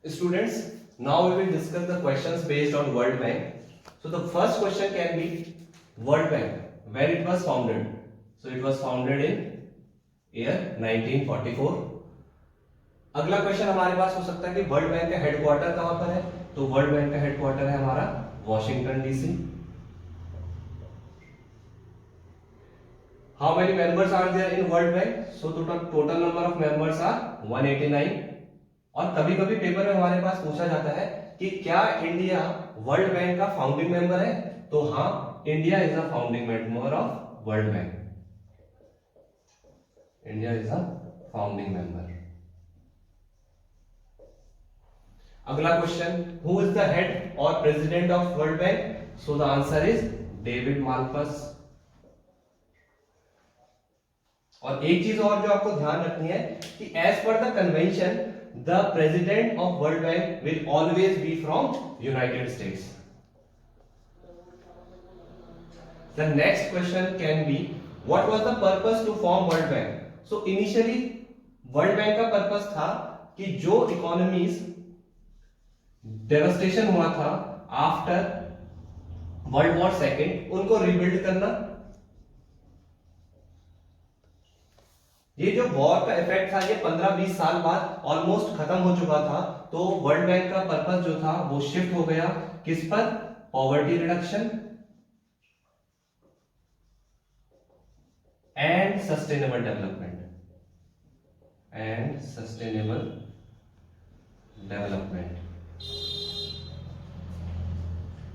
Students, now we will discuss the questions based on World Bank. So the first question can be World Bank, where it was founded. So it was founded in year 1944. अगला question हमारे पास हो सकता है कि world bank का headquarter कहां पर है। तो वर्ल्ड बैंक का हेडक्वार्टर है हमारा Washington DC. How many members are there in World bank? So total number of members are 189। और कभी कभी पेपर में हमारे पास पूछा जाता है कि क्या इंडिया वर्ल्ड बैंक का फाउंडिंग मेंबर है? तो हाँ, India is a founding member of world bank. India is a founding member. अगला question, who is the head और president of world bank? So the answer is David Malpass. और एक चीज और जो आपको ध्यान रखनी है कि as per the convention the president of World Bank will always be from United States. The next question can be, what was the purpose to form World Bank? So initially World Bank का purpose था कि जो economies devastation हुआ था after World War II उनको rebuild करना। ये जो वॉर का इफेक्ट था ये 15-20 साल बाद ऑलमोस्ट खत्म हो चुका था। तो वर्ल्ड बैंक का पर्पस जो था वो शिफ्ट हो गया किस पर? Poverty reduction and sustainable development.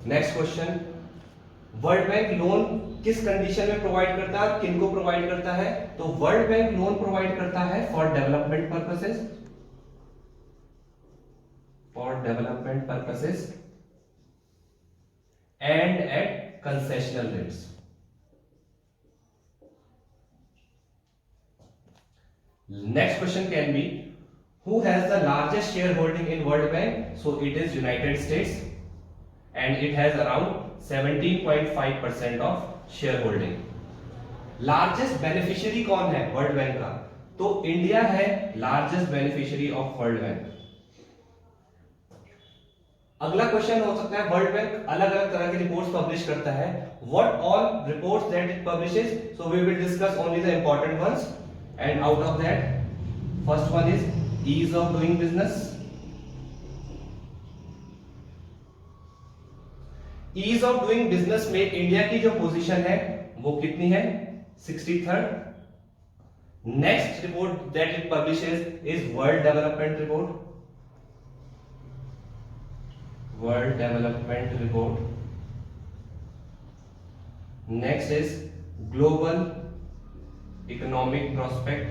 Next question, world bank loan किस कंडीशन में प्रोवाइड करता है और किनको प्रोवाइड करता है? तो वर्ल्ड बैंक लोन प्रोवाइड करता है for development purposes and at concessional rates. Next question can be, who has the largest share holding in World bank? So it is United States and it has around 17.5% of share holding. Largest beneficiary कौन है World bank का? तो India है largest beneficiary of world Bank. अगला question हो सकता है, World bank अलग अलग तरह की रिपोर्ट्स पब्लिश करता है। What all reports that it publishes? So we will discuss only the important ones and out of that first one is ease of doing business. Ease of doing business में India की जो position है वो कितनी है? 63rd। Next report that it publishes is World Development Report. Next is Global Economic Prospect.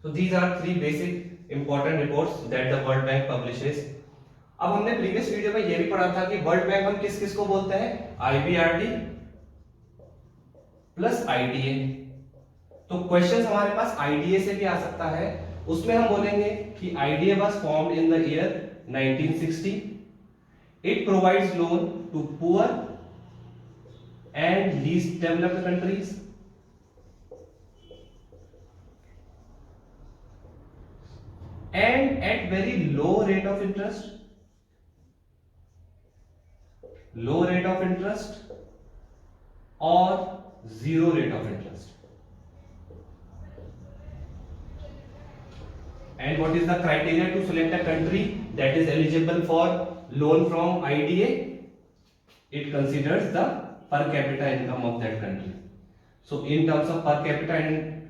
So these are three basic important reports that the World Bank publishes. अब हमने previous video में यह भी पढ़ा था कि वर्ल्ड बैंक हम किस किस को बोलते हैं? IBRD plus IDA। तो क्वेश्चन हमारे पास IDA से भी आ सकता है। उसमें हम बोलेंगे कि IDA was formed in the year 1960. It provides loan to poor and least developed countries. And at very low rate of interest or zero rate of interest. And what is the criteria to select a country that is eligible for loan from IDA? It considers the per capita income of that country. So in terms of per capita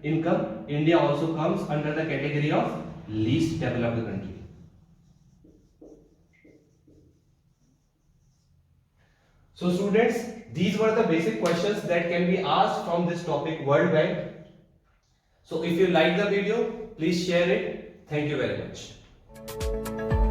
income, India also comes under the category of least developed country. So students, these were the basic questions that can be asked from this topic World Bank. So if you like the video, please share it. Thank you very much.